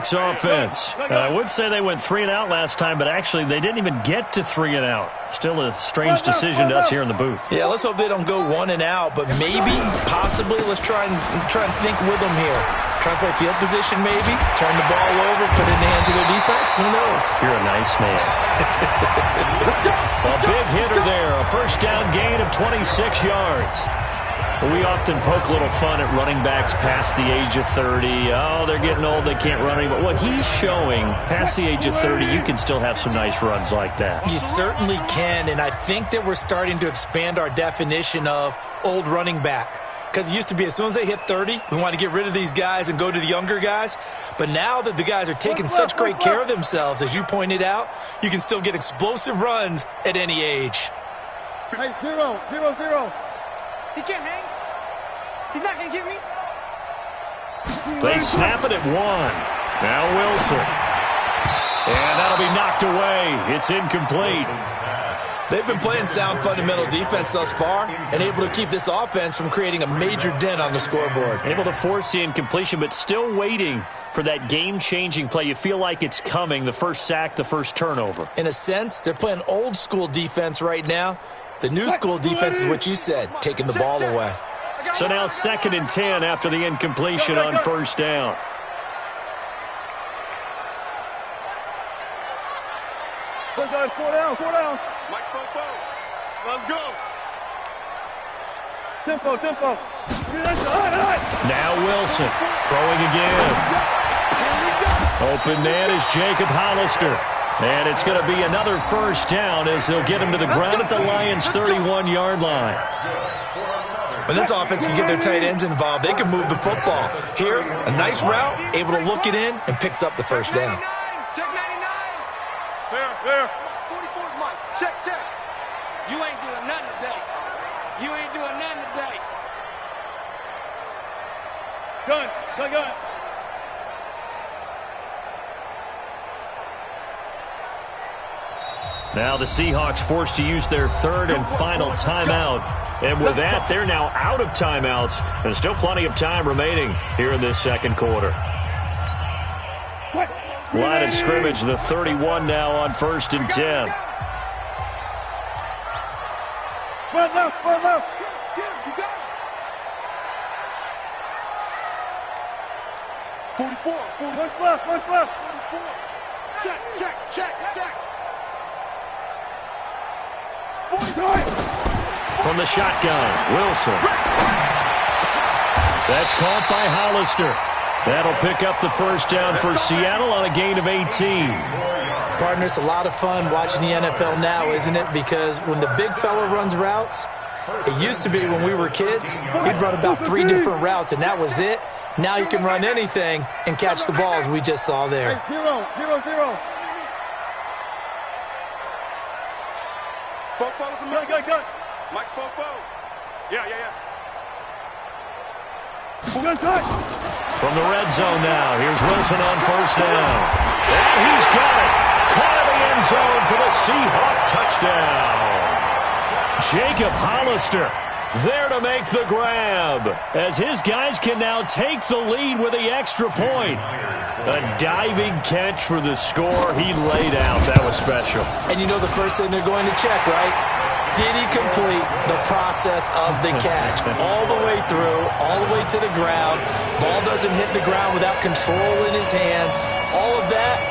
Seahawks offense. I would say they went 3 and out last time, but actually they didn't even get to 3 and out. Still a strange decision to us here in the booth. Yeah, let's hope they don't go 1 and out, but maybe, possibly, let's try and think with them here. Try and play field position maybe, turn the ball over, put it in the hands of their defense. Who knows? You're a nice man. A big hitter there, a first down gain of 26 yards. We often poke a little fun at running backs past the age of 30. Oh, they're getting old, they can't run anymore. What he's showing, past the age of 30, you can still have some nice runs like that. You certainly can, and I think that we're starting to expand our definition of old running back. Because it used to be as soon as they hit 30, we want to get rid of these guys and go to the younger guys. But now that the guys are taking such great care of themselves, as you pointed out, you can still get explosive runs at any age. Hey, 0, 0, 0. He can't hang. He's not going to get me. They snap it at 1. Now Wilson. And that'll be knocked away. It's incomplete. They've been playing sound fundamental defense thus far and able to keep this offense from creating a major dent on the scoreboard. Able to force the incompletion, but still waiting for that game-changing play. You feel like it's coming, the first sack, the first turnover. In a sense, they're playing old-school defense right now. The new-school defense is what you said, taking the ball away. So now 2nd and 10 after the incompletion on first down. Four down, 4 down. Mike Popo. Let's go. Tempo. Now Wilson throwing again. Open man is Jacob Hollister. And it's going to be another first down as they'll get him to the ground at the Lions' 31-yard line. When this offense can get their tight ends involved, they can move the football. Here, a nice route, able to look it in, and picks up the first down. Check 99. Fair. 44's Mike. Check. You ain't doing nothing today. Gun. Now the Seahawks forced to use their 3rd and final timeout. And with that, they're now out of timeouts. And still plenty of time remaining here in this second quarter. Line of scrimmage, the 31 now on 1st and 10. Run left. You got it. 44. Left. 44. Check. 49. From the shotgun, Wilson. That's caught by Hollister. That'll pick up the first down for Seattle on a gain of 18. Partner, it's a lot of fun watching the NFL now, isn't it? Because when the big fella runs routes, it used to be when we were kids, he'd run about 3 different routes, and that was it. Now you can run anything and catch the ball, as we just saw there. 0. Go. Mike's Popo. Yeah. Good touch. From the red zone now, here's Wilson on first down. And he's got it. Caught in the end zone for the Seahawk touchdown. Jacob Hollister there to make the grab, as his guys can now take the lead with the extra point. A diving catch for the score. He laid out. That was special. And you know the first thing they're going to check, right? Did he complete the process of the catch? All the way through, all the way to the ground. Ball doesn't hit the ground without control in his hands. All of that,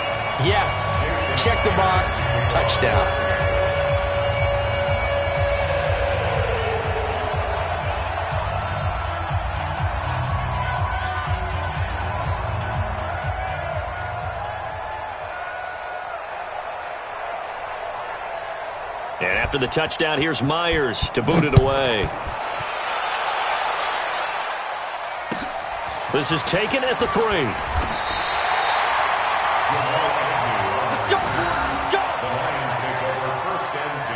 yes. Check the box, touchdown. And after the touchdown, here's Myers to boot it away. This is taken at the 3. Let's go. The Lions take over 1st and 10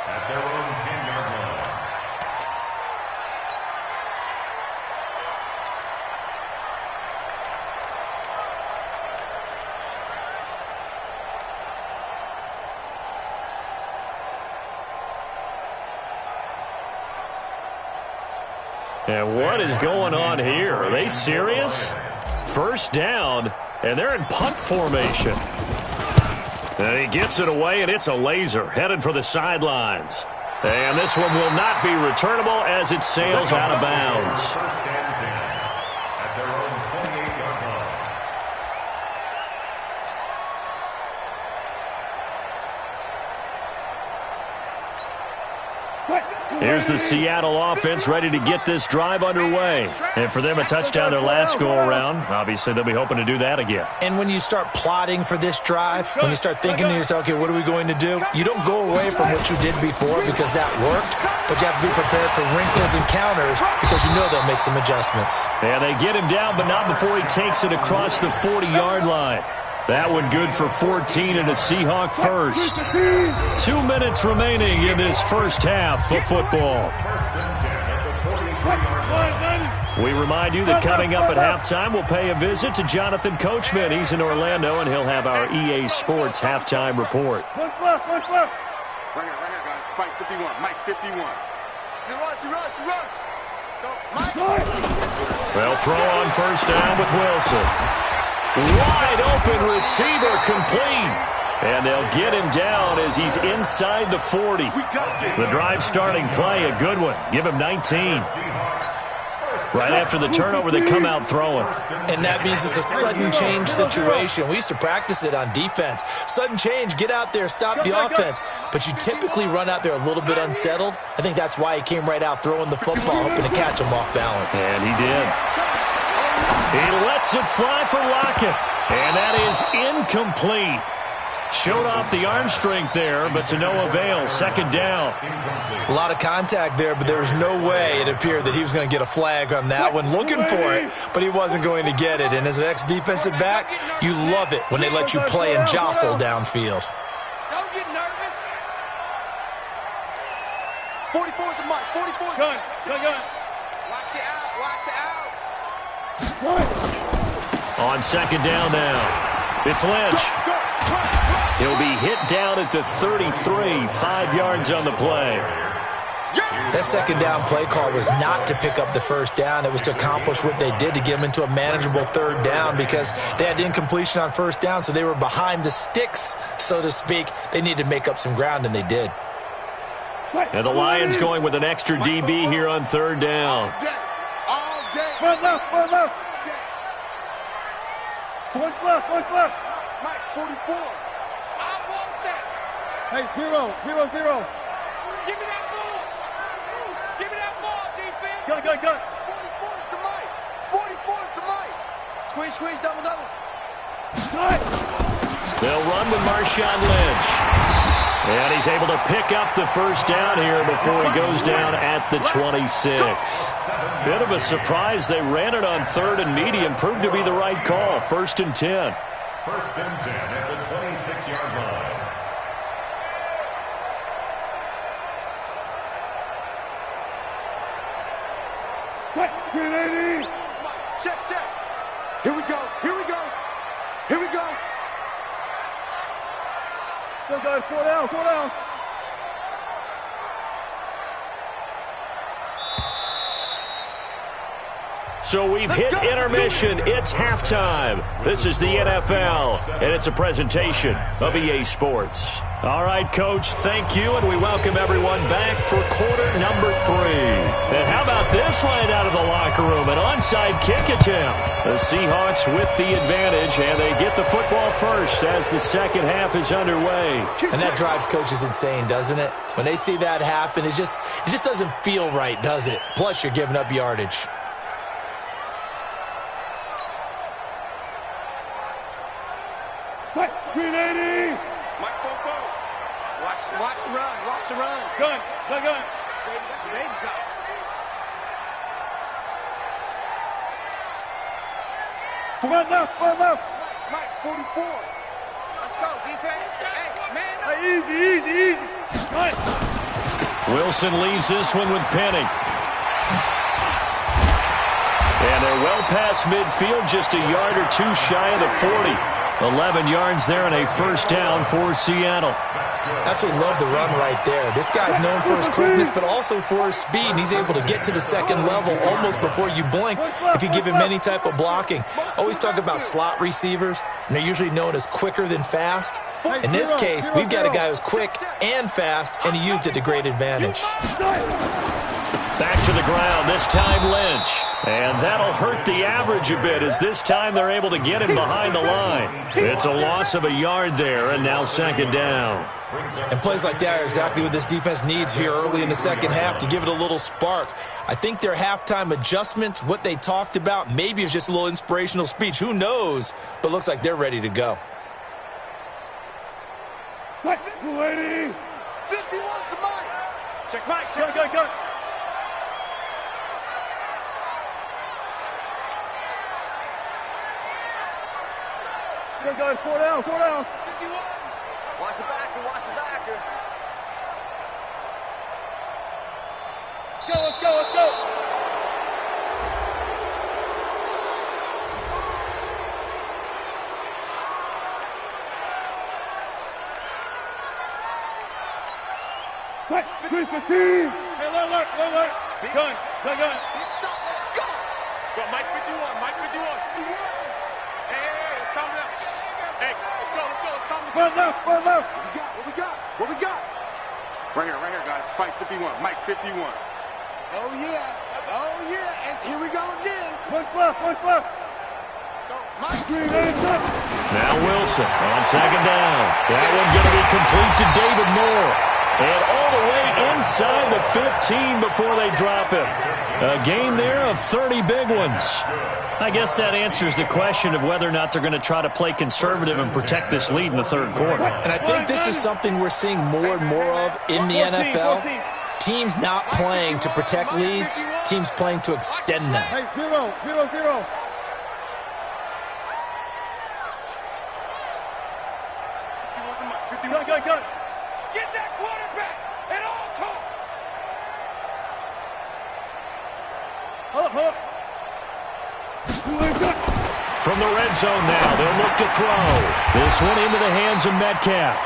at their own 10-yard line. And what is going on here? Are they serious? First down And they're in punt formation. And he gets it away, and it's a laser headed for the sidelines. And this one will not be returnable as it sails out of bounds. First and 10 at their own 28-yard line. Here's the Seattle offense ready to get this drive underway. And for them, a touchdown their last go-around. Obviously, they'll be hoping to do that again. And when you start plotting for this drive, when you start thinking to yourself, okay, what are we going to do? You don't go away from what you did before because that worked, but you have to be prepared for wrinkles and counters because you know they'll make some adjustments. Yeah, they get him down, but not before he takes it across the 40-yard line. That one good for 14 and a Seahawk first. 2 minutes remaining in this first half of football. First and 10 at the 43-yard line. We remind you that coming up at halftime, we'll pay a visit to Jonathan Coachman. He's in Orlando, and he'll have our EA Sports halftime report. Right here, guys. Fight 51. Mike 51. You run. Go, Mike. Well, throw on first down with Wilson. Wide open receiver complete. And they'll get him down as he's inside the 40. The drive starting play, a good one. Give him 19. Right after the turnover, they come out throwing. And that means it's a sudden change situation. We used to practice it on defense. Sudden change, get out there, stop the offense. But you typically run out there a little bit unsettled. I think that's why he came right out throwing the football, hoping to catch him off balance. And he did. He lets it fly for Lockett. And that is incomplete. Showed off the arm strength there, but to no avail. Second down. A lot of contact there, but there was no way it appeared that he was going to get a flag on that one. Looking for it, but he wasn't going to get it. And as an ex-defensive back, you love it when they let you play and jostle downfield. Don't get nervous. 44 is the mark. 44. Gun. Watch the out. On second down now. It's Lynch. He'll be hit down at the 33, 5 yards on the play. That second down play call was not to pick up the first down. It was to accomplish what they did to get them into a manageable third down because they had incompletion on first down, so they were behind the sticks, so to speak. They needed to make up some ground, and they did. And the Lions going with an extra DB here on third down. All day. One left. Mike, 44. I want that. Hey, zero. Give me that ball. Give me that ball, defense. Gun. 44 is the Mike. 44 is the Mike. Squeeze, double. They'll run with Marshawn Lynch. And he's able to pick up the first down here before he goes down at the 26. Bit of a surprise. They ran it on third and medium. Proved to be the right call. First and 10. First and 10 at the 26-yard line. Check. Here we go. Go, guys. 4 down. So we've hit intermission. It's halftime. This is the NFL, and it's a presentation of EA Sports. All right, Coach, thank you, and we welcome everyone back for quarter number 3. And how about this line out of the locker room? An onside kick attempt. The Seahawks with the advantage, and they get the football first as the second half is underway. And that drives coaches insane, doesn't it? When they see that happen, it just doesn't feel right, does it? Plus, you're giving up yardage. Mike, 4-4. Watch the run. Gun. That's baby shot. One left. Mike, 44. Let's go, defense. Hey, man. Hey, easy. Right. Wilson leaves this one with Penny. And they're well past midfield, just a yard or two shy of the 40. 11 yards there and a first down for Seattle. Absolutely love the run right there. This guy's known for his quickness, but also for his speed, and he's able to get to the second level almost before you blink if you give him any type of blocking. Always talk about slot receivers, and they're usually known as quicker than fast. In this case, we've got a guy who's quick and fast, and he used it to great advantage. Back to the ground, this time Lynch. And that'll hurt the average a bit as this time they're able to get him behind the line. It's a loss of a yard there, and now second down. And plays like that are exactly what this defense needs here early in the second half to give it a little spark. I think their halftime adjustments, what they talked about, maybe it's just a little inspirational speech. Who knows? But looks like they're ready to go. 280. 51 to Mike. Check Mike. Check. Go. Go, guys. 4 down. 51. Watch the backer. Let's go. Fight. 315. Hey, alert. Gun. Stop. Let's go. Go, Mike 51. Hey, let's calm down. Hey, let's go. Run left. What we got? Right here, guys. Fight 51. Mike 51. Oh, yeah. And here we go again. One left. Go, Mike. Now Wilson on second down. That one's going to be complete to David Moore. And all the way inside the 15 before they drop him. A gain there of 30 big ones. I guess that answers the question of whether or not they're going to try to play conservative and protect this lead in the third quarter. And I think this is something we're seeing more and more of in the NFL. Teams not playing to protect leads, teams playing to extend them. Hey, 0. Go. Get that quarterback at all costs. Hold up. From the red zone now, they'll look to throw. This one into the hands of Metcalf.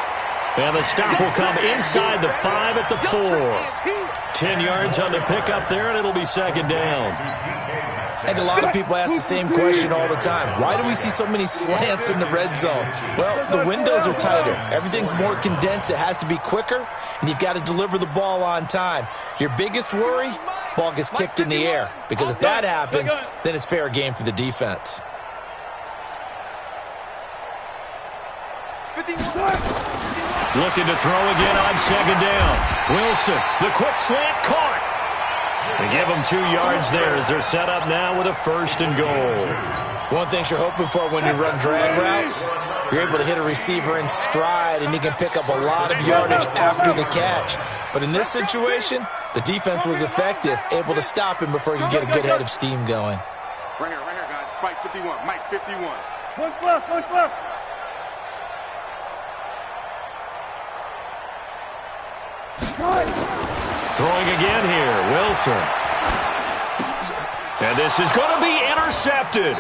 And the stop will come inside the 5 at the 4. 10 yards on the pickup there, and it'll be second down. I think a lot of people ask the same question all the time. Why do we see so many slants in the red zone? Well, the windows are tighter. Everything's more condensed. It has to be quicker, and you've got to deliver the ball on time. Your biggest worry, ball gets tipped in the air. Because if that happens, then it's fair game for the defense. Looking to throw again on second down. Wilson, the quick slant caught. They give them 2 yards there as they're set up now with a 1st and goal. One thing you're hoping for when you run drag routes, you're able to hit a receiver in stride, and he can pick up a lot of yardage after the catch. But in this situation, the defense was effective, able to stop him before he could get a good head of steam going. Right here, guys. Fight 51. Mike 51. One left. Throwing again here, Wilson. And this is going to be intercepted.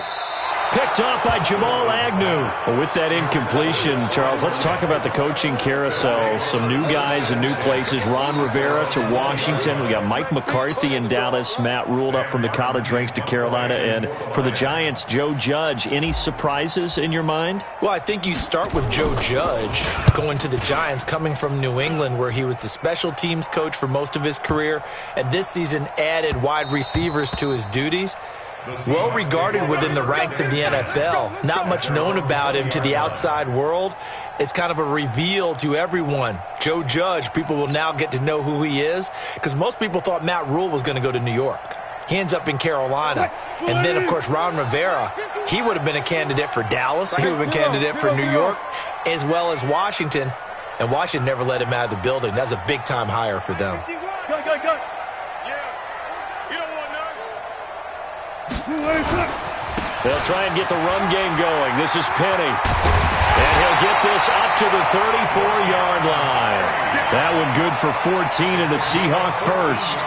Picked off by Jamal Agnew. Well, with that incompletion, Charles, let's talk about the coaching carousel. Some new guys in new places. Ron Rivera to Washington. We got Mike McCarthy in Dallas. Matt Rule up from the college ranks to Carolina. And for the Giants, Joe Judge. Any surprises in your mind? Well, I think you start with Joe Judge going to the Giants, coming from New England, where he was the special teams coach for most of his career, and this season added wide receivers to his duties. Well regarded within the ranks of the NFL. Not much known about him to the outside world. It's kind of a reveal to everyone. Joe Judge, people will now get to know who he is, because most people thought Matt Rule was going to go to New York. He ends up in Carolina. And then, of course, Ron Rivera, he would have been a candidate for Dallas. He would have been a candidate for New York, as well as Washington. And Washington never let him out of the building. That was a big-time hire for them. Go. They'll try and get the run game going. This is Penny. And he'll get this up to the 34-yard line. That one good for 14 in the Seahawk first.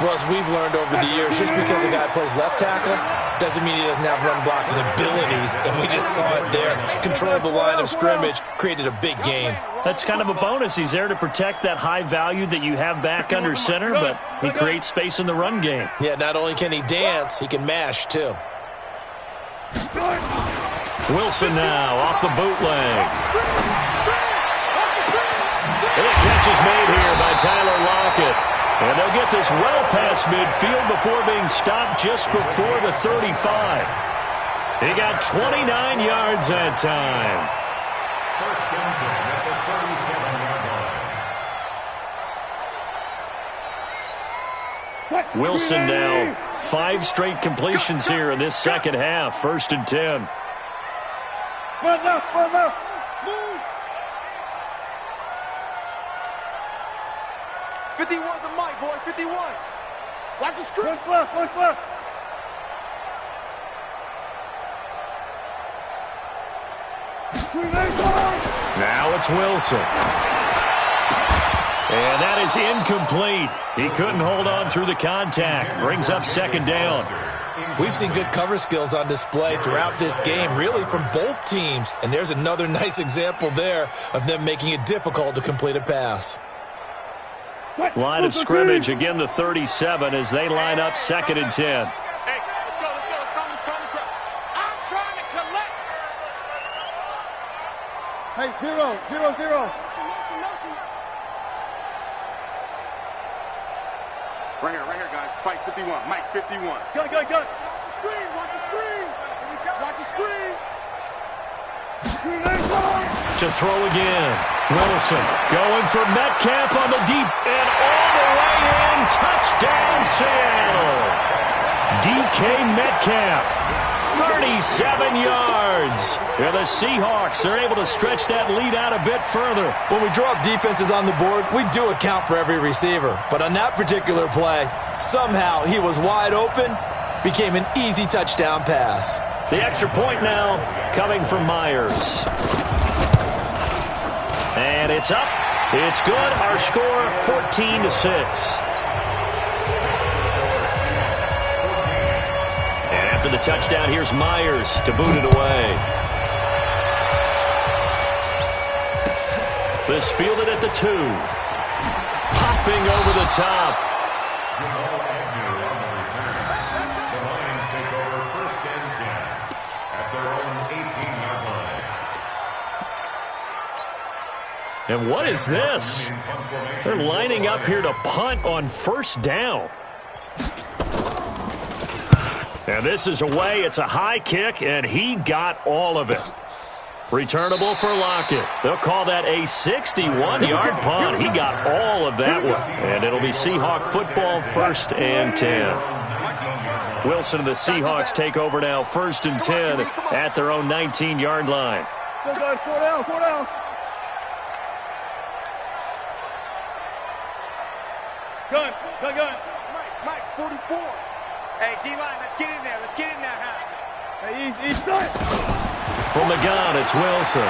Well, as we've learned over the years, just because a guy plays left tackle doesn't mean he doesn't have run blocking abilities, and we just saw it there. Controlled the line of scrimmage, created a big gain. That's kind of a bonus. He's there to protect that high value that you have back under center, but he creates space in the run game. Yeah, not only can he dance, he can mash, too. Wilson now off the bootleg. And a catch is made here by Tyler Lockett. And they'll get this well past midfield before being stopped just before the 35. He got 29 yards that time. First and 10 at the 37-yard line. Wilson now 5 straight completions here in this second half. First and 10. Run left, move. 51 the mic, boy, 51. Watch the screen. Left. Now it's Wilson. And that is incomplete. He couldn't hold on through the contact. Brings up second down. We've seen good cover skills on display throughout this game, really from both teams. And there's another nice example there of them making it difficult to complete a pass. Line of scrimmage, again the 37 as they line up second and 10. Hey, let's go. Come. I'm trying to collect. Hey, 0. Motion. Right here, guys. Fight 51. Mike 51. Go. Watch the screen. To throw again. Wilson going for Metcalf on the deep and all the way in. Touchdown, Seattle. DK Metcalf, 37 yards. And the Seahawks are able to stretch that lead out a bit further. When we draw up defenses on the board, we do account for every receiver. But on that particular play, somehow he was wide open, became an easy touchdown pass. The extra point now coming from Myers. And it's up. It's good. Our score, 14-6. And after the touchdown, here's Myers to boot it away. This fielded at the 2. Popping over the top. The Lions take over first and 10 at their own 18-yard line. And what is this? They're lining up here to punt on first down. And this is away. It's a high kick, and he got all of it. Returnable for Lockett. They'll call that a 61-yard punt. He got all of that one. And it'll be Seahawk football, first and 10. Wilson and the Seahawks take over now, first and 10 at their own 19-yard line. Go, guys, 4 down. Gun. Mike, 44. Hey, D-line, let's get in there, huh? Hey, he's done. From the gun, it's Wilson.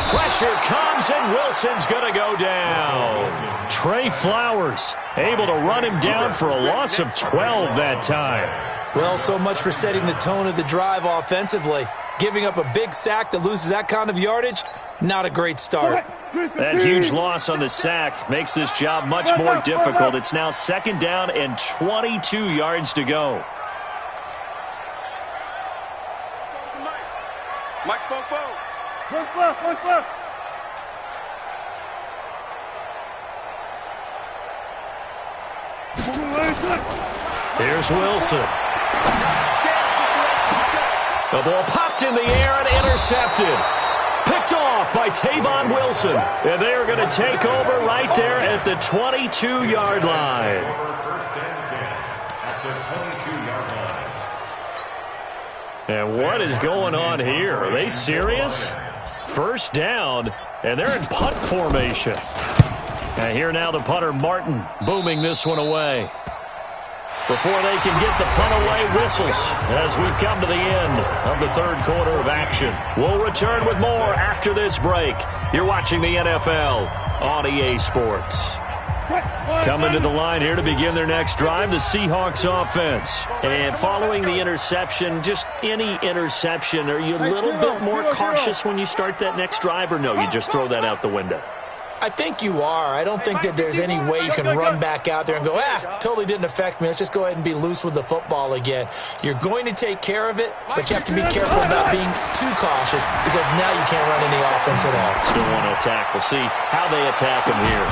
Pressure comes, and Wilson's going to go down. Trey Flowers able to run him down for a loss of 12 that time. Well, so much for setting the tone of the drive offensively. Giving up a big sack that loses that kind of yardage, not a great start. That huge loss on the sack makes this job much more difficult. It's now second down and 22 yards to go. Mike spoke both. Look left. Here's Wilson. The ball popped in the air and intercepted. Picked off by Tavon Wilson. And they are going to take over right there at the 22-yard line. First and 10 at the 22-yard line. And what is going on here? Are they serious? First down, and they're in punt formation. And here now the punter, Martin, booming this one away. Before they can get the punt away, whistles as we've come to the end of the third quarter of action. We'll return with more after this break. You're watching the NFL on EA Sports. Coming to the line here to begin their next drive, the Seahawks offense. And following the interception, just any interception, are you a little bit more cautious when you start that next drive, or no, you just throw that out the window? I think you are. I don't think that there's any way you can run back out there and go, totally didn't affect me. Let's just go ahead and be loose with the football again. You're going to take care of it, but you have to be careful about being too cautious because now you can't run any offense at all. Still want to attack. We'll see how they attack him here.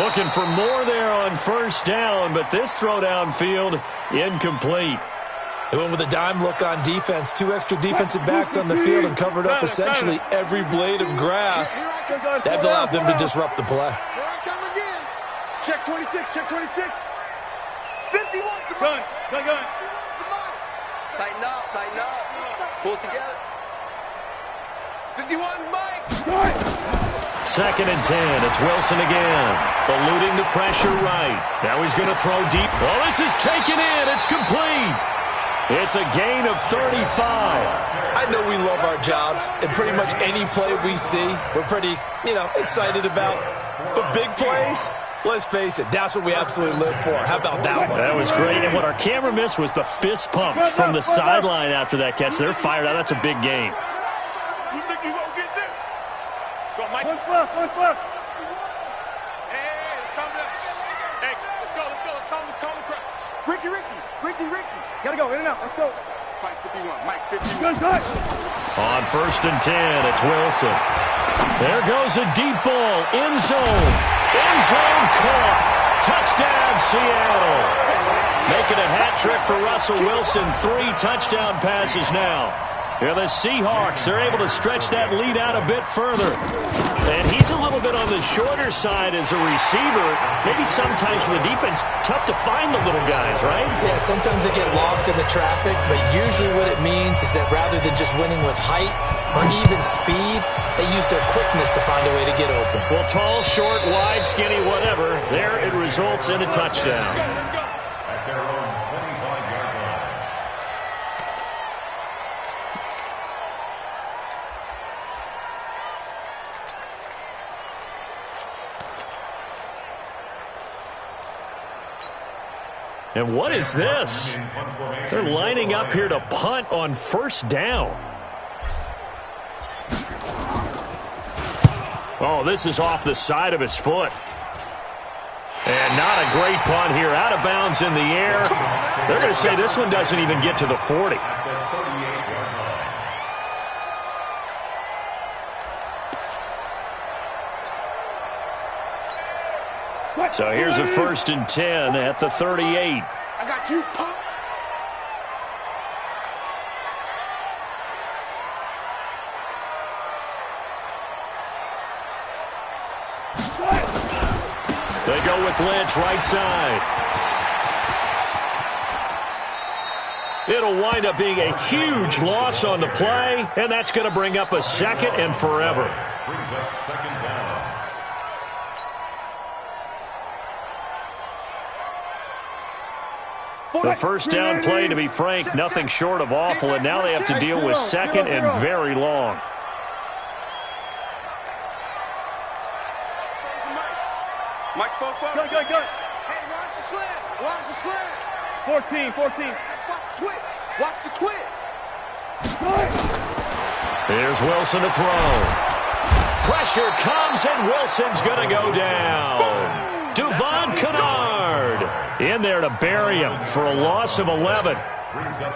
Looking for more there on first down, but this throw downfield incomplete. They went with a dime look on defense. 2 extra defensive backs on the field and covered up essentially every blade of grass. That allowed them to disrupt the play. Here I come again. Check 26, check 26. 51. Gun. Tighten up. Pull it together. 51, Mike. Second and 10. It's Wilson again. Eluding the pressure right. Now he's going to throw deep. Oh, this is taken in. It's complete. It's a gain of 35. I know we love our jobs, and pretty much any play we see, we're pretty, excited about. But big plays, let's face it, that's what we absolutely live for. How about that one? That was great, and what our camera missed was the fist pumps from the sideline after that catch. They're fired out. That's a big game. You think you gonna get this? Go, Mike. One foot. Hey, it's coming up. Hey, let's go. Calm the crowd. Ricky. Gotta go, in and out. Let's go. Fight 51. Mike 51. Good touch. On first and 10, it's Wilson. There goes a deep ball. End zone caught. Touchdown, Seattle. Making a hat trick for Russell Wilson. 3 touchdown passes now. Here the Seahawks are able to stretch that lead out a bit further. And he's a little bit on the shorter side as a receiver. Maybe sometimes for the defense, tough to find the little guys, right? Yeah, sometimes they get lost in the traffic, but usually what it means is that rather than just winning with height or even speed, they use their quickness to find a way to get open. Well, tall, short, wide, skinny, whatever, there it results in a touchdown. At their own 25-yard line. And what is this? They're lining up here to punt on first down. Oh, this is off the side of his foot. And not a great punt here. Out of bounds in the air. They're going to say this one doesn't even get to the 40. So here's a first and 10 at the 38. I got you, punk. They go with Lynch right side. It'll wind up being a huge loss on the play, and that's going to bring up a second and forever. Brings up second down. The first down play, to be frank, nothing short of awful, and now they have to deal with second and very long. Mike spoke up. Good. Hey, watch the slant. 14. Watch the twist. Here's Wilson to throw. Pressure comes, and Wilson's going to go down. Devon Kennard in there to bury him for a loss of 11.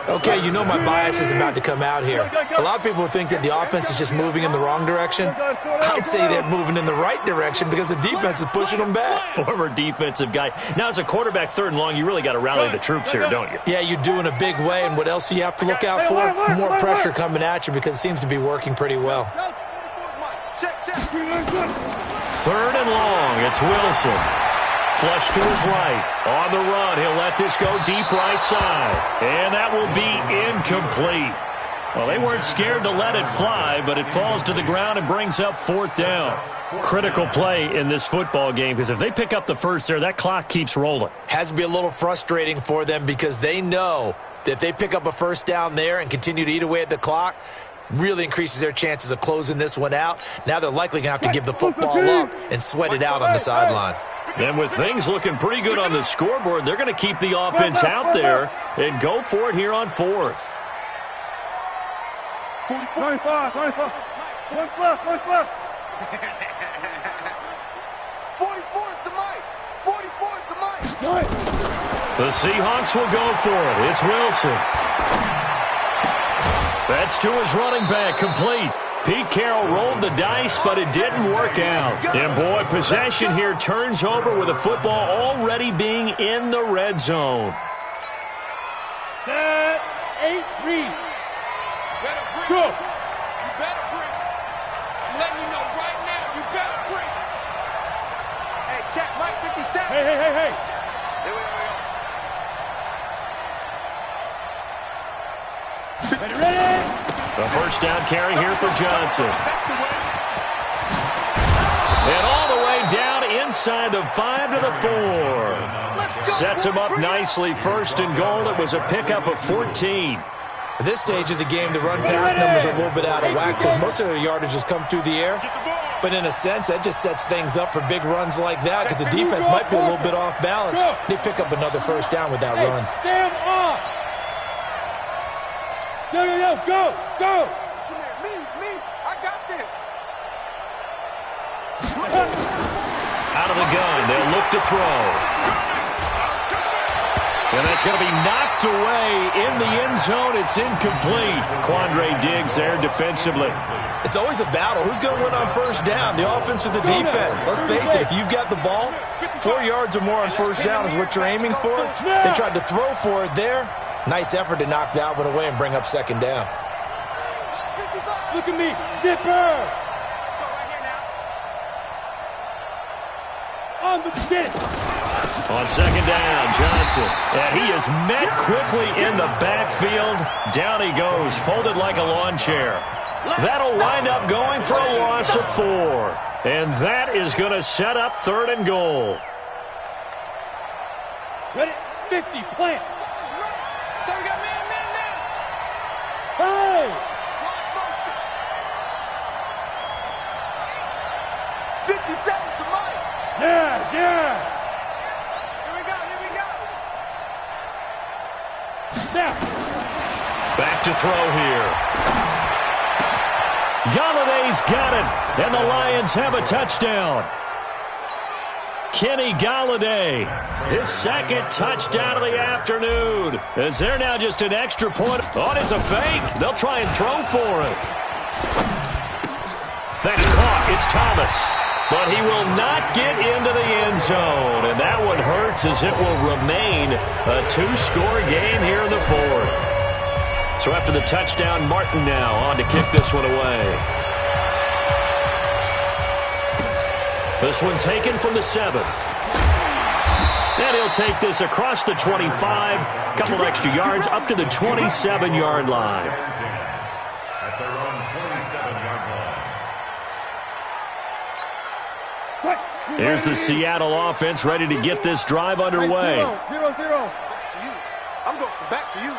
Okay, you know my bias is about to come out here. A lot of people think that the offense is just moving in the wrong direction. I'd say they're moving in the right direction because the defense is pushing them back. Former defensive guy. Now, as a quarterback, third and long, you really got to rally the troops here, don't you? Yeah, you do in a big way, and what else do you have to look out for? More pressure coming at you because it seems to be working pretty well. Check. Third and long, it's Wilson. Flush to his right. On the run, he'll let this go deep right side. And that will be incomplete. Well, they weren't scared to let it fly, but it falls to the ground and brings up fourth down. Critical play in this football game, because if they pick up the first there, that clock keeps rolling. Has to be a little frustrating for them because they know that if they pick up a first down there and continue to eat away at the clock, really increases their chances of closing this one out. Now they're likely going to have to give the football up and sweat it out on the sideline. And with things looking pretty good on the scoreboard, they're going to keep the offense out there and go for it here on fourth. 25. 44 is the mic. 44 is the mic. The Seahawks will go for it. It's Wilson. That's to his running back, complete. Pete Carroll rolled the dice, but it didn't work out. And, boy, possession here turns over with the football already being in the red zone. Set, 8-3. Go. You better bring. I'm letting you know right now, you better bring. Hey, check, Mike 57. Hey. Here we go. Ready? The first down carry here for Johnson. And all the way down inside the 5 to the 4. Sets him up nicely. First and goal. It was a pickup of 14. At this stage of the game, the run-pass numbers are a little bit out of whack because most of the yardage has come through the air. But in a sense, that just sets things up for big runs like that because the defense might be a little bit off balance. They pick up another first down with that run. Stand off. Go. Me. I got this. Out of the gun. They'll look to throw. And that's going to be knocked away in the end zone. It's incomplete. Quandre Diggs there defensively. It's always a battle. Who's going to win on first down, the offense or the defense? Let's face it, if you've got the ball, 4 yards or more on first down is what you're aiming for. They tried to throw for it there. Nice effort to knock that one away and bring up second down. Look at me. Zipper. On the pitch. On second down, Johnson. And he is met quickly in the backfield. Down he goes, folded like a lawn chair. That'll wind up going for a loss of 4. And that is going to set up third and goal. Ready? 50, plant. So we got man. Hey! Launch motion. 57 to Mike. Yes. Here we go. Now. Back to throw here. Galladay's got it, and the Lions have a touchdown. Kenny Galladay, his second touchdown of the afternoon. Is there now just an extra point? Oh, it's a fake. They'll try and throw for it. That's caught. It's Thomas. But he will not get into the end zone. And that one hurts as it will remain a 2-score game here in the fourth. So after the touchdown, Martin now on to kick this one away. This one taken from the 7. And he'll take this across the 25. A couple of extra yards up to the 27-yard line. At their own 27-yard line. Here's the Seattle offense ready to get this drive underway. 0-0. Back to you. I'm going back to you.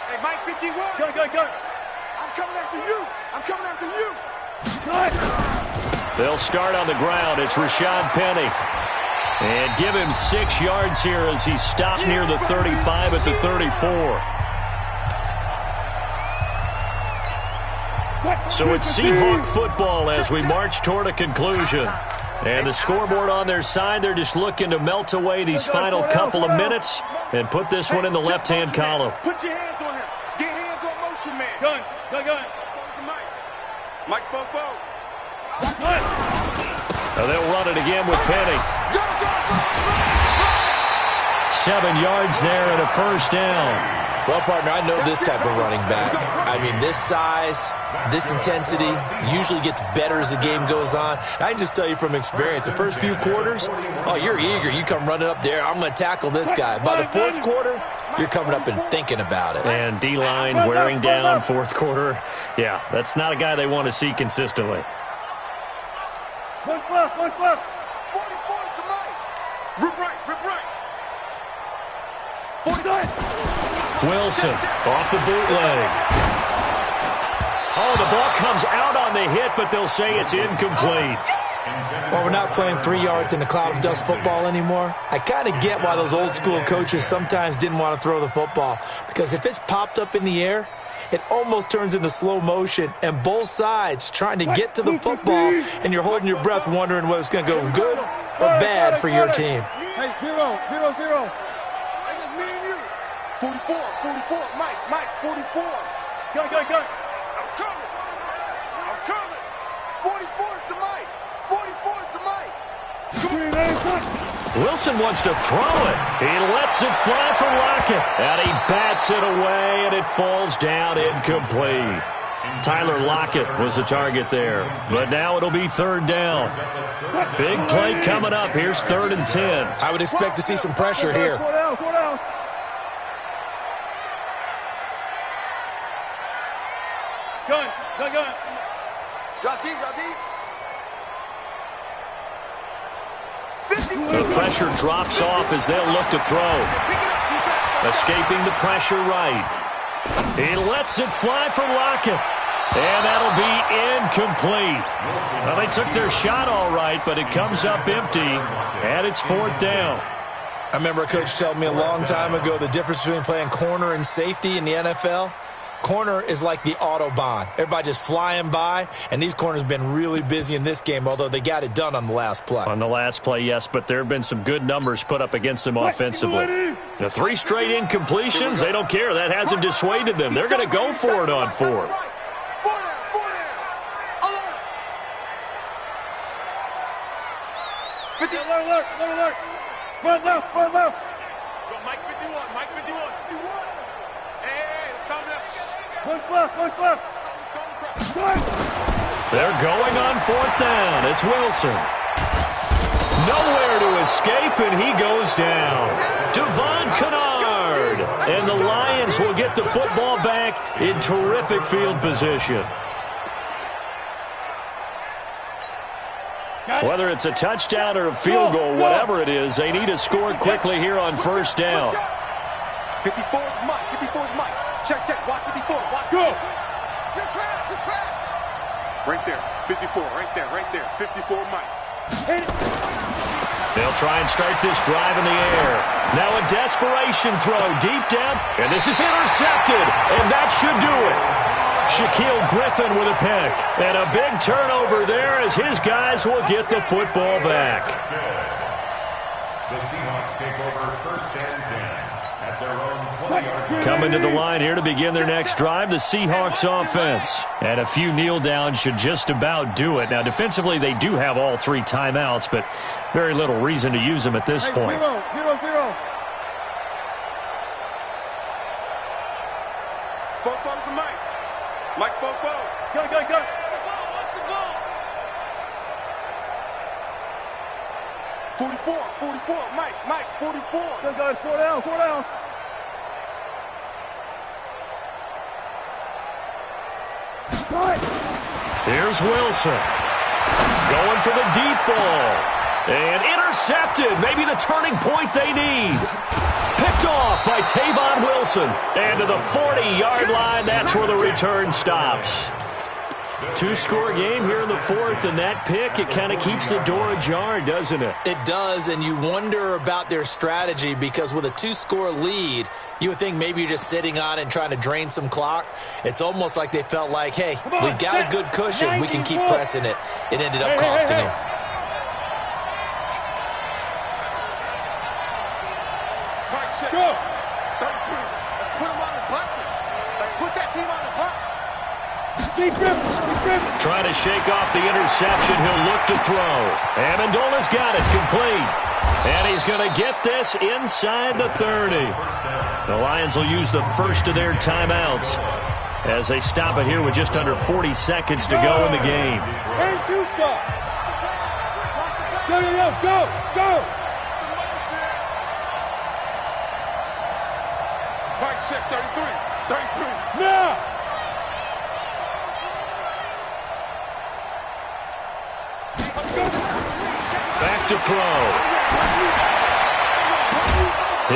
Hey, Mike 51. Go. I'm coming after you. They'll start on the ground. It's Rashad Penny. And give him 6 yards here as he stopped near the 35 at the 34. So it's Seahawk football as we march toward a conclusion. And the scoreboard on their side, they're just looking to melt away these final couple of minutes and put this one in the left-hand column. Put your hands on him. Get hands on motion, man. Gun. Mike spoke. Now they'll run it again with Penny. Go. 7 yards there and a first down. Well, partner, I know this type of running back. I mean, this size, this intensity usually gets better as the game goes on. I can just tell you from experience, the first few quarters, oh, you're eager. You come running up there, I'm going to tackle this guy. By the fourth quarter, you're coming up and thinking about it. And D-line wearing down fourth quarter. Yeah, that's not a guy they want to see consistently. One left. 44 to Mike. Rip right. 49. Wilson off the bootleg. Oh, the ball comes out on the hit, but they'll say it's incomplete. While we're not playing 3 yards in a cloud of dust football anymore, I kind of get why those old school coaches sometimes didn't want to throw the football. Because if it's popped up in the air, it almost turns into slow motion, and both sides trying to get to the football, and you're holding your breath wondering whether it's going to go good or bad for your team. Hey, 0, 0, 0. That's just me and you. 44, 44. Mike, 44. Go. I'm coming. 44 is the Mike. 44 is the Mike. Wilson wants to throw it. He lets it fly for Lockett. And he bats it away, and it falls down incomplete. Tyler Lockett was the target there. But now it'll be 3rd down. Big play coming up. Here's 3rd and 10. I would expect to see some pressure here. Go down. Gun. Drop deep. 50. The pressure drops off as they'll look to throw. Escaping the pressure right. He lets it fly for Lockett. And that'll be incomplete. Well, they took their shot all right, but it comes up empty, and it's 4th down. I remember a coach telling me a long time ago the difference between playing corner and safety in the NFL. Corner is like the Autobahn. Everybody just flying by, and these corners have been really busy in this game, although they got it done on the last play. On the last play, yes, but there have been some good numbers put up against them offensively. The 3 straight incompletions, they don't care. That hasn't dissuaded them. They're going to go for it on 4th. 4 down. 50. Alert. Front left. Go, Mike 51. Hey, it's coming up. One left. They're going on 4th down. It's Wilson. Nowhere to escape, and he goes down. Devon Kennard. And the Lions will get the football back in terrific field position. Whether it's a touchdown or a field goal, whatever it is, they need to score quickly here on 1st down. 54 is Mike. Check. Watch 54. Watch. Go. You're trapped. Right there. 54. Right there. 54 Mike. They'll try and start this drive in the air. Now a desperation throw deep down, and this is intercepted, and that should do it. Shaquille Griffin with a pick, and a big turnover there as his guys will get the football back. The Seahawks take over 1st and 10 at their own 20-yard. Coming to the line here to begin their next drive, the Seahawks offense. And a few kneel downs should just about do it. Now, defensively, they do have all 3 timeouts, but very little reason to use them at this point. 0. Fofo's the Mike. Mike's Fofo. Go. 44. Mike, 44. Go. 4 down. Here's Wilson. Going for the deep ball. And intercepted. Maybe the turning point they need. Picked off by Tavon Wilson. And to the 40-yard line, that's where the return stops. 2-score game here in the 4th, and that pick, it kind of keeps the door ajar, doesn't it? It does, and you wonder about their strategy because with a 2-score lead, you would think maybe you're just sitting on and trying to drain some clock. It's almost like they felt like, hey, we've got a good cushion. We can keep pressing it. It ended up costing them. Go. 33. Let's put him on the buses. Let's put that team on the bus. Trying to shake off the interception. He'll look to throw. Amendola's got it complete. And he's going to get this inside the 30. The Lions will use the first of their timeouts as they stop it here with just under 40 seconds to go in the game. And 2 stop. Go. Mike check 33. Now. Back to throw.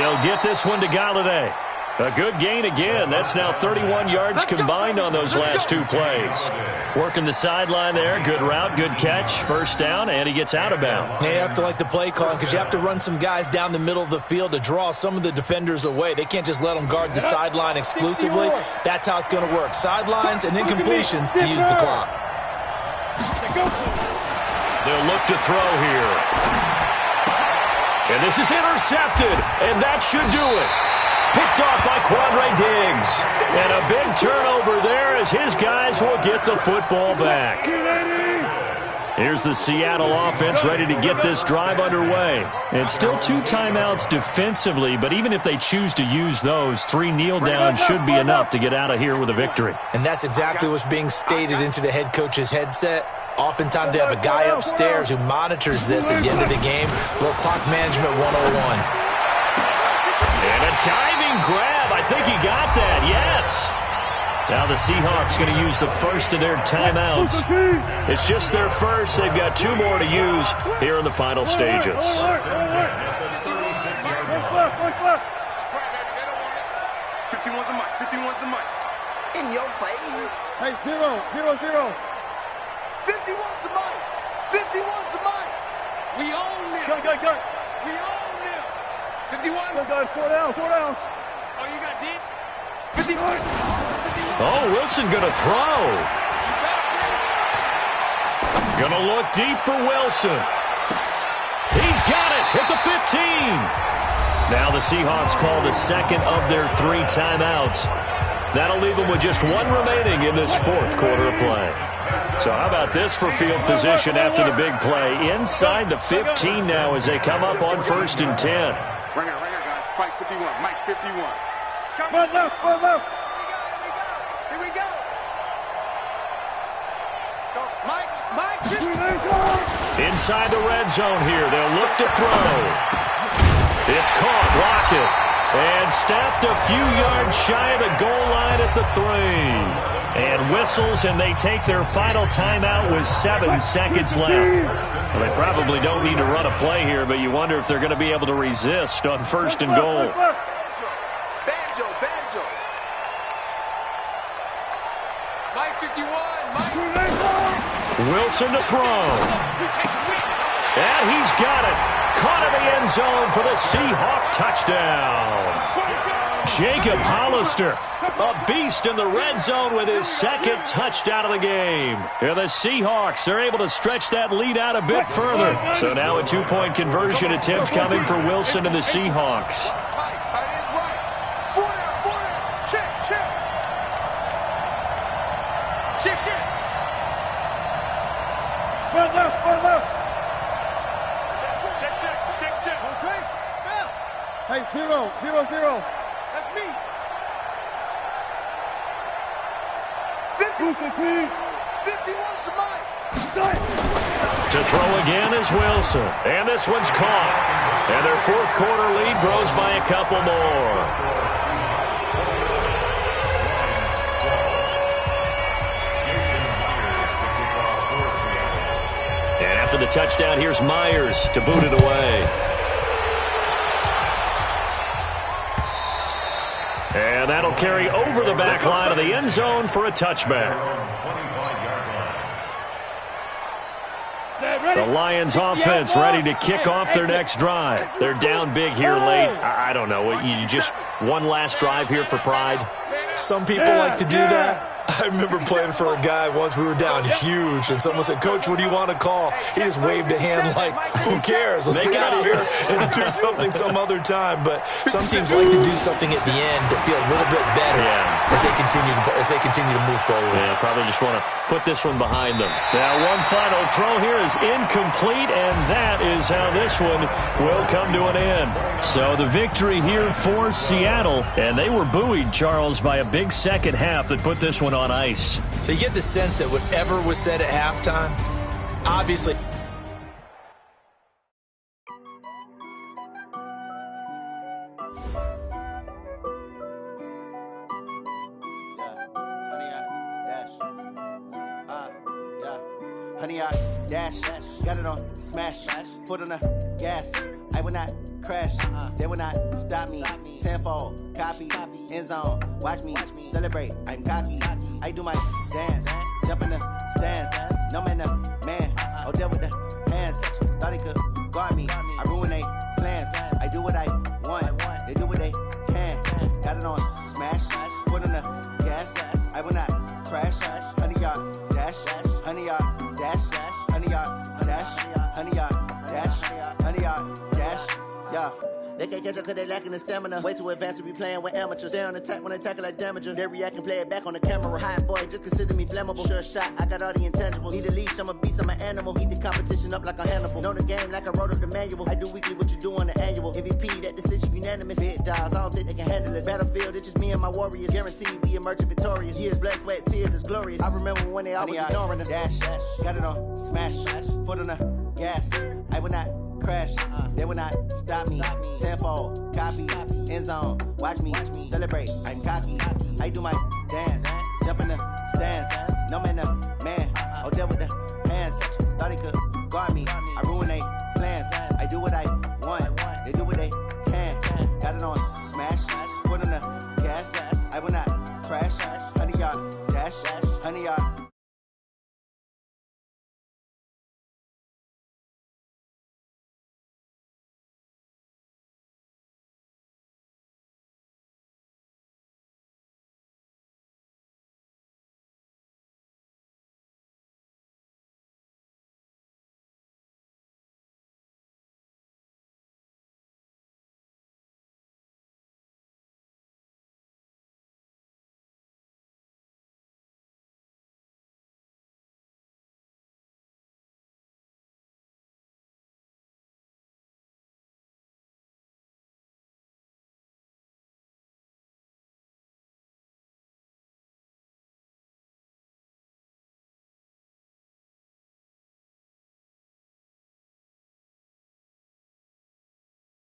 He'll get this one to Galladay. A good gain again. That's now 31 yards combined on those last two plays. Working the sideline there. Good route, good catch. First down, and he gets out of bounds. Yeah, you have to like the play calling because you have to run some guys down the middle of the field to draw some of the defenders away. They can't just let them guard the sideline exclusively. That's how it's going to work. Sidelines and then completions to use the clock. They'll look to throw here. And this is intercepted, and that should do it. Picked off by Quandre Diggs. And a big turnover there as his guys will get the football back. Here's the Seattle offense ready to get this drive underway. And still 2 timeouts defensively, but even if they choose to use those, 3 kneel downs should be enough to get out of here with a victory. And that's exactly what's being stated into the head coach's headset. Oftentimes they have a guy upstairs who monitors this at the end of the game. Little clock management 101. And a diving grab. I think he got that. Yes. Now the Seahawks going to use the first of their timeouts. It's just their first. They've got 2 more to use here in the final stages. That's right, baby. They don't want it. 51's the mic. 51's the mic. In your face. Hey, 0, 0, 0. 51's the mic. 51's the mic. We own them. Go. We own them. 51. Go. 4 down. Oh, you got deep? 51. Oh, Wilson going to throw. Going to look deep for Wilson. He's got it at the 15. Now the Seahawks call the second of their 3 timeouts. That'll leave them with just 1 remaining in this 4th quarter of play. So how about this for field position after the big play? Inside the 15 now as they come up on 1st and 10. Right here, guys. Mike 51. Mike 51. Run left. Here we go. Mike 51. Inside the red zone here. They'll look to throw. It's caught. Lockett. And snapped a few yards shy of the goal line at the 3. And whistles, and they take their final timeout with 7 seconds left. Well, they probably don't need to run a play here, but you wonder if they're going to be able to resist on 1st and goal. Banjo. Mike 51. Mike. Wilson to throw. And he's got it. Caught in the end zone for the Seahawk touchdown. Jacob Hollister, a beast in the red zone with his 2nd touchdown of the game. And the Seahawks are able to stretch that lead out a bit further. So now a 2-point conversion attempt coming for Wilson and the Seahawks. Tight is right. 4 down. Check. Check. Run left. Check. Okay. Hey, 0. That's me. 51's the mic. To throw again is Wilson. And this one's caught. And their 4th quarter lead grows by a couple more. And after the touchdown, here's Myers to boot it away. And that'll carry over the back line of the end zone for a touchback. The Lions offense ready to kick off their next drive. They're down big here late. I don't know. You just one last drive here for pride? Some people like to do that. I remember playing for a guy once. We were down huge, and someone said, "Coach, what do you want to call?" He just waved a hand like, "Who cares? Let's get out of here and do something some other time." But some teams like to do something at the end to feel a little bit better as they continue to move forward. Yeah, probably just want to put this one behind them. Now, one final throw here is incomplete, and that is how this one will come to an end. So the victory here for Seattle, and they were buoyed, Charles, by a big second half that put this one on ice. So you get the sense that whatever was said at halftime, obviously. Honey, I dash, got it on smash, foot on the gas. I will not crash. They will not stop me. Tenfold, copy, end zone. Watch me celebrate. I'm cocky. I do my dance, jump in the stands. No man, man. Oh, deal with the hands. Thought he could guard me. I ruin they plans. I do what I want. They do what they can. Got it on smash. Put on the gas. I will not crash. 100-yard dash. 100-yard dash. 100-yard dash. 100-yard dash. 100-yard dash. Yeah. They can't catch up cause they lacking the stamina. Way too advanced to be playing with amateurs. Stay on attack when they tackle like damager. They react and play it back on the camera. Hot boy, just consider me flammable. Sure shot, I got all the intangibles. Need a leash, I'm a beast, I'm an animal. Heat the competition up like a Hannibal. Know the game like I wrote up the manual. I do weekly what you do on the annual. MVP, that decision unanimous. Big dogs, I don't think they can handle it. Battlefield, it's just me and my warriors. Guaranteed we emerging victorious. Years, blood, sweat, tears, is glorious. I remember when they always ignoring us. Dash, got it on smash. Foot on the gas. I will not crash. They will not stop me. Tenfold, copy, end zone. Watch me celebrate. I'm cocky. I do my dance, jump in the stands. No man, man. Oh, deal with the hands. Thought he could guard me.